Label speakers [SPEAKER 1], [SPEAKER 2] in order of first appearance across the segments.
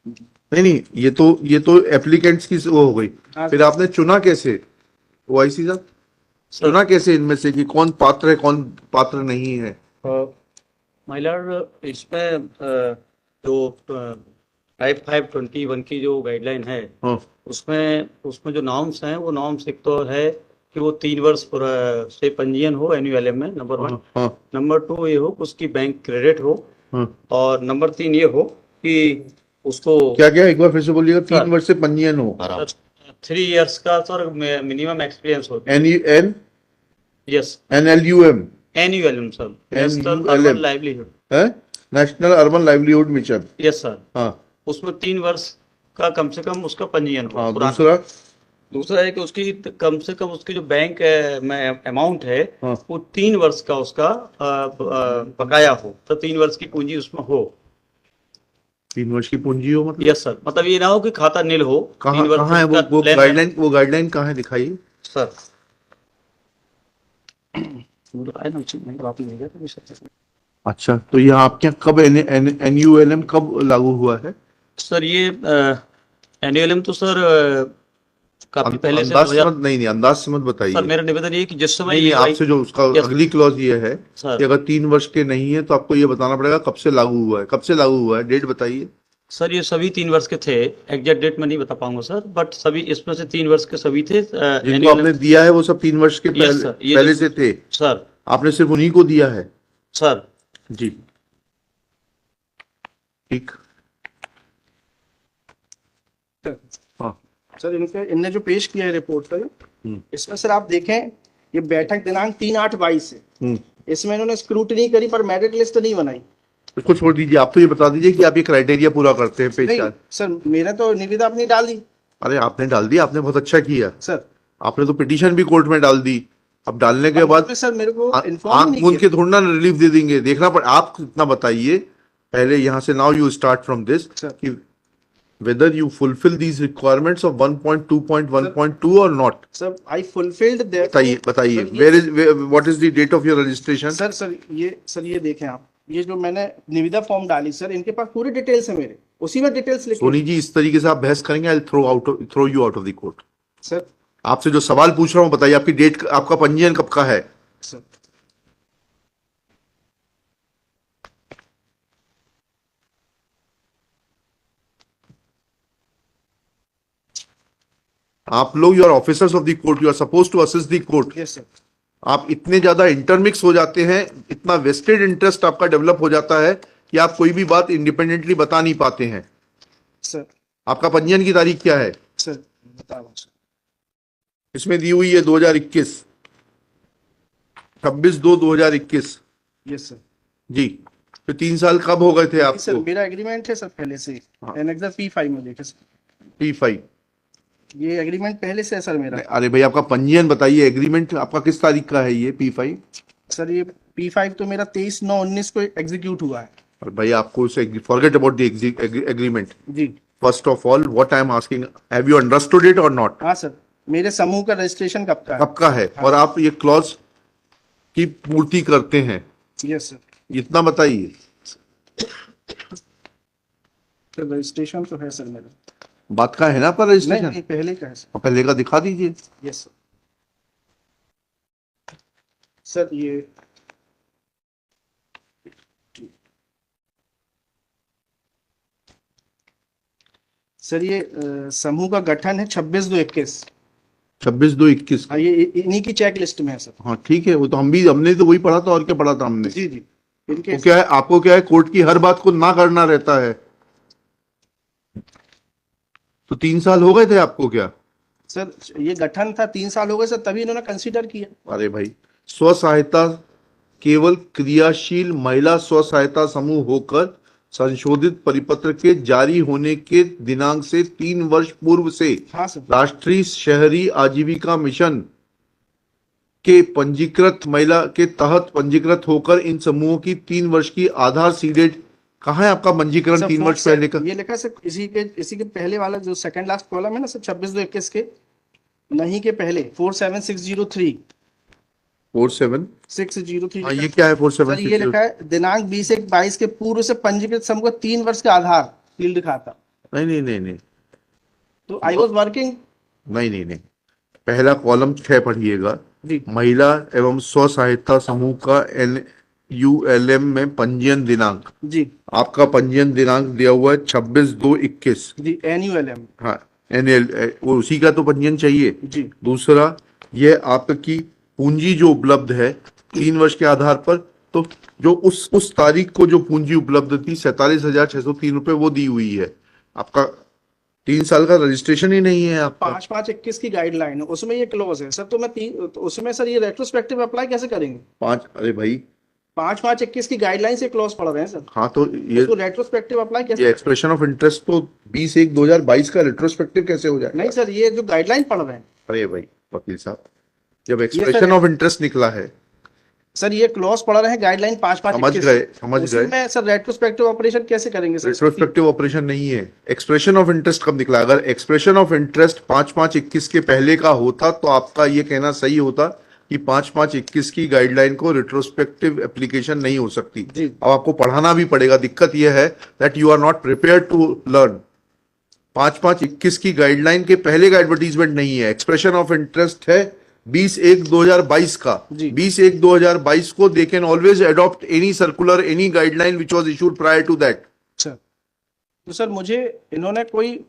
[SPEAKER 1] नहीं नहीं, ये तो एप्लीकेंट्स की वो हो गई।
[SPEAKER 2] हाँ
[SPEAKER 1] फिर आपने चुना कैसे ओआईसी साहब?
[SPEAKER 2] सर।
[SPEAKER 1] चुना कैसे इनमें से कि कौन पात्र है कौन पात्र नहीं है?
[SPEAKER 2] माइलर इसमें जो 5521 की जो गाइडलाइन है,
[SPEAKER 1] हाँ
[SPEAKER 2] उसमें उसमें जो नॉर्म्स हैं, वो नॉर्म्स एक तो है कि वो 3 वर्ष पूरा से पंजीयन हो एनुअल में, नंबर वन।
[SPEAKER 1] हाँ हाँ
[SPEAKER 2] नंबर टू ये हो कि उसकी बैंक क्रेडिट हो।
[SPEAKER 1] हाँ।
[SPEAKER 2] और नंबर तीन ये हो कि उसको
[SPEAKER 1] क्या क्या एक बार फिर से बोलिएगा,
[SPEAKER 2] सर
[SPEAKER 1] 3 वर्ष से पंजीयन हो?
[SPEAKER 2] 3 इयर्स का सर मिनिमम एक्सपीरियंस हो।
[SPEAKER 1] N N
[SPEAKER 2] yes.
[SPEAKER 1] N L U M?
[SPEAKER 2] Annual sir,
[SPEAKER 1] N
[SPEAKER 2] national
[SPEAKER 1] U L
[SPEAKER 2] urban
[SPEAKER 1] M
[SPEAKER 2] livelihood.
[SPEAKER 1] है? National urban livelihood mission.
[SPEAKER 2] Yes sir.
[SPEAKER 1] हाँ
[SPEAKER 2] उसमें 3 वर्ष का कम से कम उसका पंजीयन हो
[SPEAKER 1] हाँ।
[SPEAKER 2] पुराना।
[SPEAKER 1] दूसरा?
[SPEAKER 2] दूसरा है कि उसकी कम से कम उसकी जो बैंक में अमाउंट है,
[SPEAKER 1] हाँ।
[SPEAKER 2] वो 3 वर्ष का उसका बकाया हो, तो 3 वर्ष की पूंजी उसमें हो।
[SPEAKER 1] 3 वर्ष की पूंजी हो मतलब?
[SPEAKER 2] यस सर, मतलब ये ना हो कि खाता नील हो।
[SPEAKER 1] कहाँ
[SPEAKER 2] 3 वर्ष
[SPEAKER 1] कहाँ है
[SPEAKER 2] का
[SPEAKER 1] वो
[SPEAKER 2] लेन देन।
[SPEAKER 1] गाइडलाइन? वो गाइडलाइन कहाँ है, दिखाइए।
[SPEAKER 2] सर वो तो आया ना, नहीं तो वापस भेजा था सर।
[SPEAKER 1] अच्छा, तो ये आपके यहाँ कब एनयूएलएम कब लागू हुआ है?
[SPEAKER 2] सर ये एनयूएलएम तो सर काफी पहले से
[SPEAKER 1] अंदाज से
[SPEAKER 2] 2000।
[SPEAKER 1] मत, नहीं नहीं, अंदाज से मत
[SPEAKER 2] सर
[SPEAKER 1] बताइए।
[SPEAKER 2] मेरा निवेदन ये है कि जिस समय
[SPEAKER 1] नहीं नहीं, आपसे जो उसका
[SPEAKER 2] यस
[SPEAKER 1] अगली क्लॉज ये है
[SPEAKER 2] सर।
[SPEAKER 1] कि अगर 3 वर्ष के नहीं है तो आपको ये बताना पड़ेगा कब से लागू हुआ है। कब से लागू हुआ है, डेट बताइए।
[SPEAKER 2] सर ये सभी 3 वर्ष के थे। एग्जैक्ट डेट मैं नहीं बता पाऊंगा सर, बट सभी इसमें से 3 वर्ष के सभी थे।
[SPEAKER 1] जिनको
[SPEAKER 2] एनुअल।
[SPEAKER 1] आपने दिया है वो सब 3 वर्ष के
[SPEAKER 2] यस
[SPEAKER 1] पहले
[SPEAKER 2] सर, ये
[SPEAKER 1] पहले
[SPEAKER 2] जो
[SPEAKER 1] से थे?
[SPEAKER 2] सर
[SPEAKER 1] आपने सिर्फ उन्हीं को दिया है?
[SPEAKER 2] सर
[SPEAKER 1] जी, ठीक। हाँ।
[SPEAKER 3] सर इनने जो पेश किया है रिपोर्ट सर,
[SPEAKER 1] हम्म
[SPEAKER 3] इसमें सर आप देखें, ये बैठक दिनांक 3/8/22 है।
[SPEAKER 1] हम्म।
[SPEAKER 3] इसमें इन्होंने स्क्रूटनी करी पर मेरिट लिस्ट नहीं बनाई।
[SPEAKER 1] इसको छोड़ दीजिए, आप तो ये बता दीजिए कि आप ये क्राइटेरिया पूरा करते हैं, पेज
[SPEAKER 3] नहीं
[SPEAKER 1] 4।
[SPEAKER 3] सर, मेरा तो निविदा अपनी डाल दी
[SPEAKER 1] अरे आपने डाल दी, आपने बहुत अच्छा किया।
[SPEAKER 3] सर।
[SPEAKER 1] आपने तो पिटीशन भी कोर्ट में डाल दी। अब डालने के बाद
[SPEAKER 3] सर मेरे को इन्फॉर्म
[SPEAKER 1] आंख
[SPEAKER 3] नहीं
[SPEAKER 1] मूंद के
[SPEAKER 3] किया
[SPEAKER 1] थोड़ा ना रिलीफ दे देंगे, देखना पड़। आप इतना बताइए पहले यहाँ से, now you start from this,
[SPEAKER 3] sir.
[SPEAKER 1] कि whether you fulfil these requirements of 1.2.1.2 और not.
[SPEAKER 3] Sir. I fulfilled that.
[SPEAKER 1] बताइए बताइए,
[SPEAKER 3] sir,
[SPEAKER 1] where is, what is the date of your registration?
[SPEAKER 3] Sir ये देखें आप, ये जो मैंने निविदा फॉर्म डाली सर, इनके पास पूरी डिटेल्स है मेरे, उसी में डिटेल्स लिखे
[SPEAKER 1] सोनी जी, इस तरीके से आप बहस करेंगे, I throw you out of the court.
[SPEAKER 3] Sir.
[SPEAKER 1] आपसे जो सवाल पूछ रहा हूँ बताइए, आपकी डेट, आपका पंजीयन कब का है?
[SPEAKER 3] सर
[SPEAKER 1] आप लोग, you are officers of the court, you are suppose to assist the court.
[SPEAKER 3] Yes sir.
[SPEAKER 1] आप इतने ज्यादा इंटरमिक्स हो जाते हैं, इतना वेस्टेड इंटरेस्ट आपका डेवलप हो जाता है कि आप कोई भी बात इंडिपेंडेंटली बता नहीं पाते हैं।
[SPEAKER 3] सर।
[SPEAKER 1] आपका पंजीयन की तारीख क्या है?
[SPEAKER 3] सर बता रहा हूं सर।
[SPEAKER 1] इसमें दी हुई है 2021, 26/2/2021।
[SPEAKER 3] Yes sir.
[SPEAKER 1] जी, तो 3 साल कब हो गए थे
[SPEAKER 3] सर
[SPEAKER 1] आपको?
[SPEAKER 3] मेरा एग्रीमेंट है सर पहले से।
[SPEAKER 1] हाँ।
[SPEAKER 3] एनेक्सर P5 में देखे सर,
[SPEAKER 1] P5?
[SPEAKER 3] ये एग्रीमेंट पहले से है सर मेरा।
[SPEAKER 1] अरे भाई, आपका पंजीयन बताइए, एग्रीमेंट आपका किस तारीख का है ये P5?
[SPEAKER 3] सर ये P5 तो मेरा 23/9/19 को एग्जीक्यूट हुआ है।
[SPEAKER 1] और भाई आपको उसे फॉरगेट अबाउट द एग्रीमेंट।
[SPEAKER 3] जी।
[SPEAKER 1] First of all, what I am asking, have you understood it और नॉट?
[SPEAKER 3] हाँ सर, मेरे समूह का रजिस्ट्रेशन कब का है?
[SPEAKER 1] कब का है?
[SPEAKER 3] हाँ।
[SPEAKER 1] और आप ये क्लॉज की पूर्ति करते हैं,
[SPEAKER 3] यस सर।
[SPEAKER 1] इतना बताइए।
[SPEAKER 3] सर रजिस्ट्रेशन तो है सर मेरा।
[SPEAKER 1] बात का है ना पर
[SPEAKER 3] नहीं
[SPEAKER 1] रजिस्ट्रेशन?
[SPEAKER 3] नहीं, पहले का है सर।
[SPEAKER 1] पहले का दिखा दीजिए।
[SPEAKER 3] Yes sir. सर ये सर ये समूह का गठन है 26/2/21।
[SPEAKER 1] 26/2/21।
[SPEAKER 3] हाँ, ये इन्हीं की चेक लिस्ट में है सर।
[SPEAKER 1] हाँ ठीक है, वो तो हमने तो वही पढ़ा था, और क्या पढ़ा था हमने?
[SPEAKER 3] जी जी, इनके
[SPEAKER 1] तो क्या है, आपको क्या है, कोर्ट की हर बात को ना करना रहता है। तो 3 साल हो गए थे आपको क्या?
[SPEAKER 3] सर ये गठन था 3 साल हो गए सर, तभी इन्होंने कंसीडर किया।
[SPEAKER 1] अरे भाई, स्व सहायता केवल क्रियाशील महिला स्व सहायता समूह होकर संशोधित परिपत्र के जारी होने के दिनांक से 3 वर्ष पूर्व से
[SPEAKER 3] हाँ सर।
[SPEAKER 1] राष्ट्रीय शहरी आजीविका मिशन के पंजीकृत महिला के तहत पंजीकृत होकर इन समूहों की 3 वर्ष की आधार सीडेड, कहाँ है आपका पंजीकरण
[SPEAKER 3] सर,
[SPEAKER 1] 3 वर्ष पहले का?
[SPEAKER 3] ये लिखा है सर, इसी के पहले वाला जो सेकंड लास्ट कॉलम है ना सर, 26/2/21 के नहीं के पहले 47603।
[SPEAKER 1] 47? हाँ, ये
[SPEAKER 3] लिखा
[SPEAKER 1] क्या है
[SPEAKER 3] है। सर ये
[SPEAKER 1] 4760?
[SPEAKER 3] लिखा है दिनांक 20/1/22 के पूर्व से पंजीकृत समूह का 3 वर्ष का आधार फील्ड खाता।
[SPEAKER 1] नहीं नहीं नहीं नहीं
[SPEAKER 3] तो आई वॉज वर्किंग।
[SPEAKER 1] नहीं नहीं नहीं, पहला कॉलम 6 पढ़िएगा।
[SPEAKER 3] जी
[SPEAKER 1] महिला एवं स्व सहायता समूह का NULM में पंजीयन दिनांक,
[SPEAKER 3] जी
[SPEAKER 1] आपका पंजीयन दिनांक दिया हुआ है 26/2/21।
[SPEAKER 3] जी NULM।
[SPEAKER 1] हाँ, NL वो उसी का तो पंजीयन चाहिए।
[SPEAKER 3] जी
[SPEAKER 1] दूसरा, ये आपकी पूंजी जो उपलब्ध है 3 वर्ष के आधार पर, तो जो उस तारीख को जो पूंजी उपलब्ध थी 47,603 रुपए वो दी हुई है। आपका 3 साल का रजिस्ट्रेशन ही नहीं है आपका।
[SPEAKER 3] 5/5/21 की गाइडलाइन है, उसमें ये क्लोज है सर। तो मैं तो उसमें सर ये रेट्रोस्पेक्टिव अप्लाई कैसे करेंगे?
[SPEAKER 1] अरे भाई,
[SPEAKER 3] 5/5/21 की गाइडलाइन से क्लोज पढ़ रहे हैं सर।
[SPEAKER 1] हाँ तो ये
[SPEAKER 3] तो रेट्रोस्पेक्टिव अप्लाई कैसे?
[SPEAKER 1] ये एक्सप्रेशन ऑफ इंटरेस्ट तो 20/1/2022 का रेट्रोस्पेक्टिव कैसे हो जाएगा?
[SPEAKER 3] नहीं सर, ये जो गाइडलाइन पढ़ रहे हैं
[SPEAKER 1] अरे भाई वकील साहब, जब एक्सप्रेशन ऑफ इंटरेस्ट निकला है,
[SPEAKER 3] सर, ये क्लॉज पढ़ रहे हैं गाइडलाइन 5/5/21।
[SPEAKER 1] समझ गए।
[SPEAKER 3] उसमें सर रेट्रोस्पेक्टिव ऑपरेशन कैसे करेंगे सर?
[SPEAKER 1] रेट्रोस्पेक्टिव ऑपरेशन नहीं है, एक्सप्रेशन ऑफ इंटरेस्ट कब निकला? अगर एक्सप्रेशन ऑफ इंटरेस्ट 5/5/21 के पहले का होता तो आपका ये कहना सही होता कि 5/5/21 की गाइडलाइन को रेट्रोस्पेक्टिव एप्लीकेशन नहीं हो सकती।
[SPEAKER 3] जी।
[SPEAKER 1] अब आपको पढ़ाना भी पड़ेगा। दिक्कत यह है that you are not prepare to learn. 5/5/21 की गाइडलाइन के पहले का एडवर्टीजमेंट नहीं है, एक्सप्रेशन ऑफ इंटरेस्ट है 20/1/2022 का।
[SPEAKER 3] जी।
[SPEAKER 1] 20/1/2022 को they can always adopt any circular, any guideline which was issued prior to that.
[SPEAKER 3] Sir, तो सर मुझे इन्होंने
[SPEAKER 1] कोई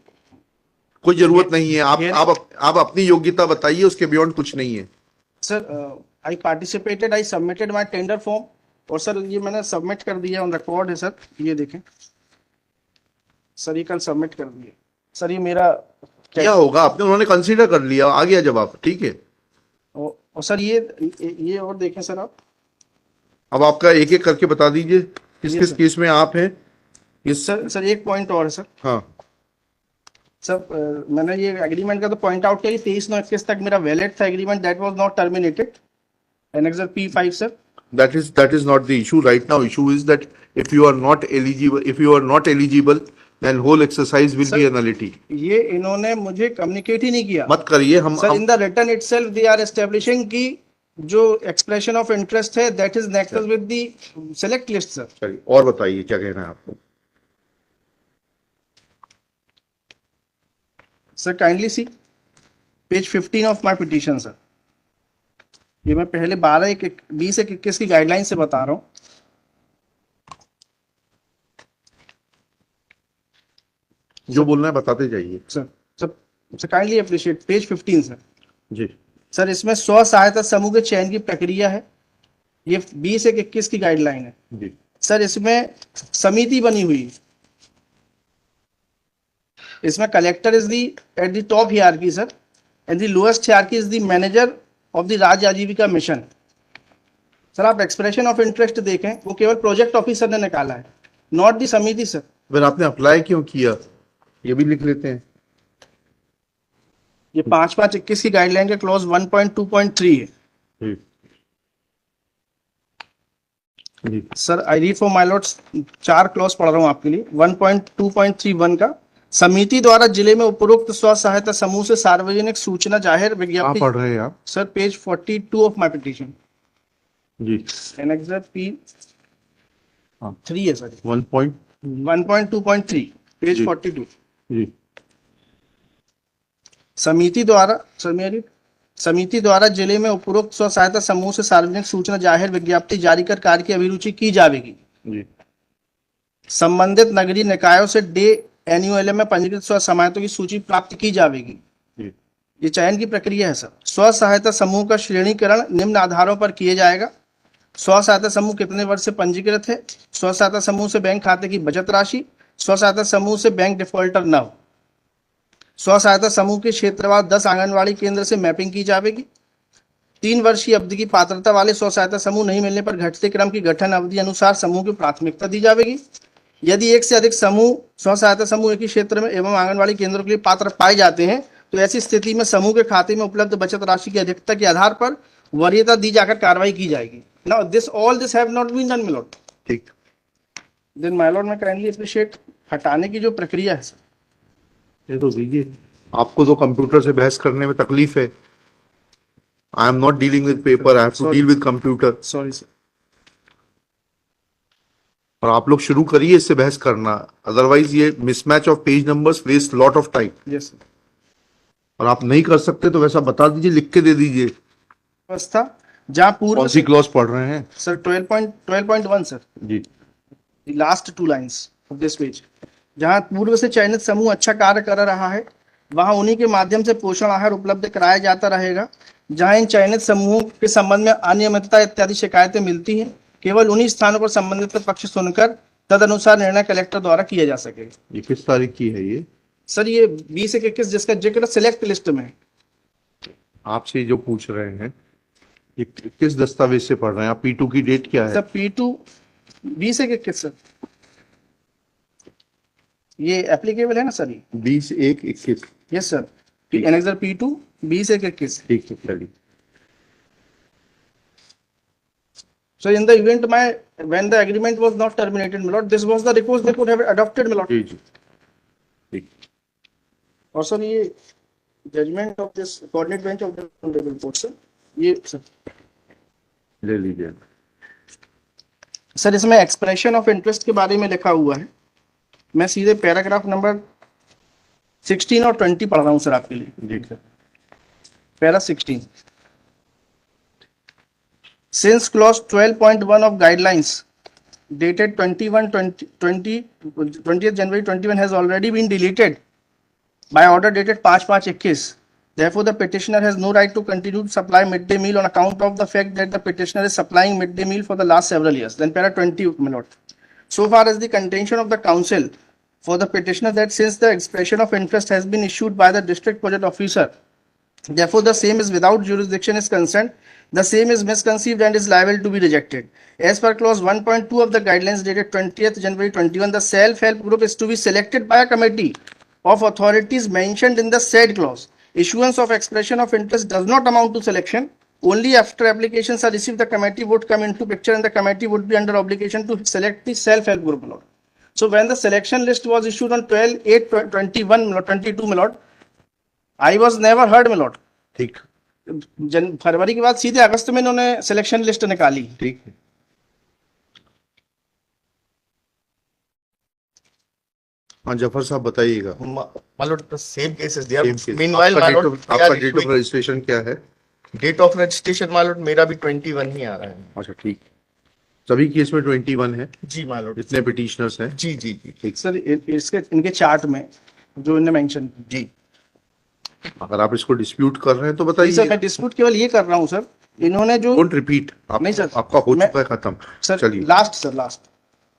[SPEAKER 1] जरूरत नहीं है। आप अपनी योग्यता बताइए, उसके बियॉन्ड कुछ नहीं है।
[SPEAKER 3] Sir, I participated, I submitted my tender form, और सर ये मैंने सबमिट कर दिया, ऑन रिकॉर्ड है सर। ये देखें सर, ये कल सबमिट कर दिए सर। ये मेरा
[SPEAKER 1] क्या होगा आपने, उन्होंने कंसीडर कर लिया, आ गया जवाब, ठीक है।
[SPEAKER 3] और सर ये और देखें सर आप।
[SPEAKER 1] अब आपका एक एक करके बता दीजिए किस
[SPEAKER 3] ये
[SPEAKER 1] किस
[SPEAKER 3] सर।
[SPEAKER 1] केस में आप हैं।
[SPEAKER 3] सर एक पॉइंट और है सर।
[SPEAKER 1] हाँ,
[SPEAKER 3] सर मैंने ये एग्रीमेंट का तो पॉइंट आउट किया कि 23/9/21 तक मेरा वैलिड था agreement, that was not terminated. Annexure P5 sir.
[SPEAKER 1] that is not the issue right now. Issue is that if you are not eligible, then whole exercise will be a nullity.
[SPEAKER 3] ये इन्होंने मुझे communicate ही नहीं किया
[SPEAKER 1] मत करिए।
[SPEAKER 3] Sir. In the return itself they are establishing की जो expression of interest है that is nexus with the select list sir.
[SPEAKER 1] चलिए और बताइए क्या कहना है आपको।
[SPEAKER 3] Sir kindly see page 15 of my petition sir. ये मैं पहले 20/1/21 की गाइडलाइन से बता रहा हूँ
[SPEAKER 1] जो बोलना है बताते जाइए।
[SPEAKER 3] Sir. Sir kindly appreciate page 15 sir.
[SPEAKER 1] जी
[SPEAKER 3] सर, इसमें स्व सहायता समूह के चयन की प्रक्रिया है। ये 20/1/21 की गाइडलाइन है
[SPEAKER 1] जी।
[SPEAKER 3] सर। इसमें समिति बनी हुई है। इसमें collector is the at the top hierarchy sir, and the lowest hierarchy is the manager of the Rajya Aajeevika mission. Sir आप एक्सप्रेशन ऑफ इंटरेस्ट देखें, वो केवल प्रोजेक्ट ऑफिसर ने निकाला है, नॉट दी समिति सर।
[SPEAKER 1] फिर आपने अप्लाई क्यों किया, ये भी लिख लेते हैं।
[SPEAKER 3] ये 5/5/21 की गाइडलाइन के क्लॉज 1.2.3 है
[SPEAKER 1] जी।
[SPEAKER 3] Sir. I read for my lords, 4 clause पढ़ रहा हूँ आपके लिए। 1.2.31 का, समिति द्वारा जिले में उपरोक्त स्व सहायता समूह से सार्वजनिक सूचना जाहिर विज्ञप्ति।
[SPEAKER 1] पढ़ रहे हैं आप
[SPEAKER 3] sir page 42 of my petition.
[SPEAKER 1] जी।
[SPEAKER 3] एनेक्सर P3 है सर। 1.2.3 पेज
[SPEAKER 1] जी।
[SPEAKER 3] 42।
[SPEAKER 1] जी।
[SPEAKER 3] समिति द्वारा जिले में उपरोक्त स्व सहायता समूह से सार्वजनिक सूचना जाहिर विज्ञप्ति जारी कर कार्य की अभिरुचि की जाएगी।
[SPEAKER 1] जी।
[SPEAKER 3] संबंधित नगरीय निकायों से NULM में पंजीकृत स्व सहायता की सूची प्राप्त की जाएगी।
[SPEAKER 1] जी।
[SPEAKER 3] ये चयन की प्रक्रिया है सर। स्व सहायता समूह का श्रेणीकरण निम्न आधारों पर किया जाएगा। स्व सहायता समूह कितने वर्ष से पंजीकृत है, स्व सहायता समूह से बैंक खाते की बचत राशि, स्व सहायता समूह से बैंक डिफॉल्टर न हो, स्व सहायता समूह के क्षेत्रवार 10 आंगनवाड़ी केंद्र से मैपिंग की जाएगी। 3 वर्ष की अवधि की पात्रता वाले स्व सहायता समूह नहीं मिलने पर घटते क्रम की गठन अवधि अनुसार समूह की प्राथमिकता दी जाएगी। यदि एक से अधिक समूह स्व सहायता समूह एक ही क्षेत्र में एवं आंगनवाड़ी केंद्रों के लिए पात्र पाए जाते हैं तो ऐसी स्थिति में समूह के खाते में उपलब्ध बचत राशि की अधिकता के आधार पर वरीयता दी जाकर कार्रवाई की जाएगी। Now all this have not been done my lord.
[SPEAKER 1] ठीक।
[SPEAKER 3] देन माय लॉर्ड, मैं काइंडली अप्रिशिएट हटाने की जो प्रक्रिया है सर।
[SPEAKER 1] ये तो दीजिए। आपको तो कंप्यूटर से बहस करने में तकलीफ है। I am not dealing with paper, I have to deal with computer.
[SPEAKER 3] Sorry sir.
[SPEAKER 1] और आप लोग शुरू करिए इससे बहस करना, अदरवाइज ये mismatch of page numbers waste lot of time.
[SPEAKER 3] Yes sir.
[SPEAKER 1] और आप नहीं कर सकते तो वैसा बता दीजिए, लिख के दे दीजिए।
[SPEAKER 3] व्यवस्था जहाँ पूर्व
[SPEAKER 1] कौन सी क्लॉज पढ़ रहे हैं?
[SPEAKER 3] सर 12.1 सर,
[SPEAKER 1] जी
[SPEAKER 3] last 2 lines of this page, जहाँ पूर्व से चयनित समूह अच्छा कार्य कर रहा है वहां उन्हीं के माध्यम से पोषण आहार उपलब्ध कराया जाता रहेगा। जहां इन चयनित समूहों के संबंध में अनियमितता इत्यादि शिकायतें मिलती हैं, केवल उन्हीं स्थानों पर संबंधित पक्ष सुनकर तदनुसार निर्णय कलेक्टर द्वारा किया जा सकेगा।
[SPEAKER 1] ये किस तारीख की है ये?
[SPEAKER 3] सर ये 20 से 21 जिसका जिक्र सिलेक्ट लिस्ट में है।
[SPEAKER 1] आपसे जो पूछ रहे हैं ये किस दस्तावेज से पढ़ रहे हैं आप? P2 की डेट क्या है?
[SPEAKER 3] सर P2 20 से 21 सर, ये एप्लीकेबल है ना सर? ये
[SPEAKER 1] 20/1/21।
[SPEAKER 3] यस सर, एनेक्सर P2 20 से 21।
[SPEAKER 1] ठीक है चलिए।
[SPEAKER 3] So in the event when the agreement was not terminated, my lord, this was the recourse they could have adopted, my lord.
[SPEAKER 1] जी जी ठीक।
[SPEAKER 3] और सर ये judgement of this coordinate bench of the honourable court sir, ये sir
[SPEAKER 1] ले लीजिए।
[SPEAKER 3] Sir इसमें expression of interest के बारे में लिखा हुआ है। मैं सीधे पैराग्राफ नंबर 16 और 20 पढ़ रहा हूँ सर आपके लिए।
[SPEAKER 1] जी sir.
[SPEAKER 3] Para 16, since clause 12.1 of guidelines dated 20th January 21 has already been deleted by order dated 5/5/21, therefore the petitioner has no right to continue to supply midday meal on account of the fact that the petitioner is supplying midday meal for the last several years. Then para 20, my lord, so far as the contention of the counsel for the petitioner that since the expression of interest has been issued by the district budget officer, therefore the same is without jurisdiction is concerned, the same is misconceived and is liable to be rejected. As per clause 1.2 of the guidelines dated 20th January 21, the self-help group is to be selected by a committee of authorities mentioned in the said clause. Issuance of expression of interest does not amount to selection. Only after applications are received, the committee would come into picture and the committee would be under obligation to select the self-help group, my lord. So when the selection list was issued on 12/8/21, my lord, I was never heard, my lord.
[SPEAKER 1] ठीक
[SPEAKER 3] फरवरी के बाद सीधे अगस्त में इन्होंने selection list निकाली।
[SPEAKER 1] ठीक है। हाँ जफर साहब बताइएगा।
[SPEAKER 4] My lord, the same case is there.
[SPEAKER 1] Same case.
[SPEAKER 4] Meanwhile, my lord, they
[SPEAKER 1] आपका
[SPEAKER 4] are
[SPEAKER 1] date of
[SPEAKER 4] issuing-
[SPEAKER 1] registration क्या है?
[SPEAKER 4] date of registration, my lord, मेरा भी 21 ही आ रहा है।
[SPEAKER 1] अच्छा ठीक। सभी केस में 21 है?
[SPEAKER 4] जी my lord,
[SPEAKER 1] जितने पिटिशनर्स हैं?
[SPEAKER 4] जी जी जी
[SPEAKER 1] ठीक।
[SPEAKER 3] सर इसके इनके चार्ट में जो इन्होंने मेंशन
[SPEAKER 4] जी।
[SPEAKER 1] अगर आप इसको डिस्प्यूट कर रहे हैं तो
[SPEAKER 3] सर,
[SPEAKER 1] बताइए।
[SPEAKER 3] मैं डिस्प्यूट केवल ये कर रहा हूँ सर, इन्होंने जो
[SPEAKER 1] डोंट रिपीट।
[SPEAKER 3] नहीं सर,
[SPEAKER 1] आपका हो
[SPEAKER 3] मैं-
[SPEAKER 1] चुका है खत्म।
[SPEAKER 3] सर
[SPEAKER 1] चलिए।
[SPEAKER 3] लास्ट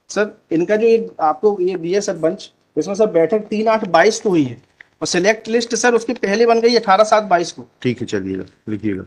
[SPEAKER 3] सर इनका जो ये आपको ये दिया सर बंच, इसमें सर बैठक 3/8/22 को हुई है और सिलेक्ट लिस्ट सर उसकी पहले बन गई 18/7/22 को।
[SPEAKER 1] ठीक है चलिएगा, लिखिएगा।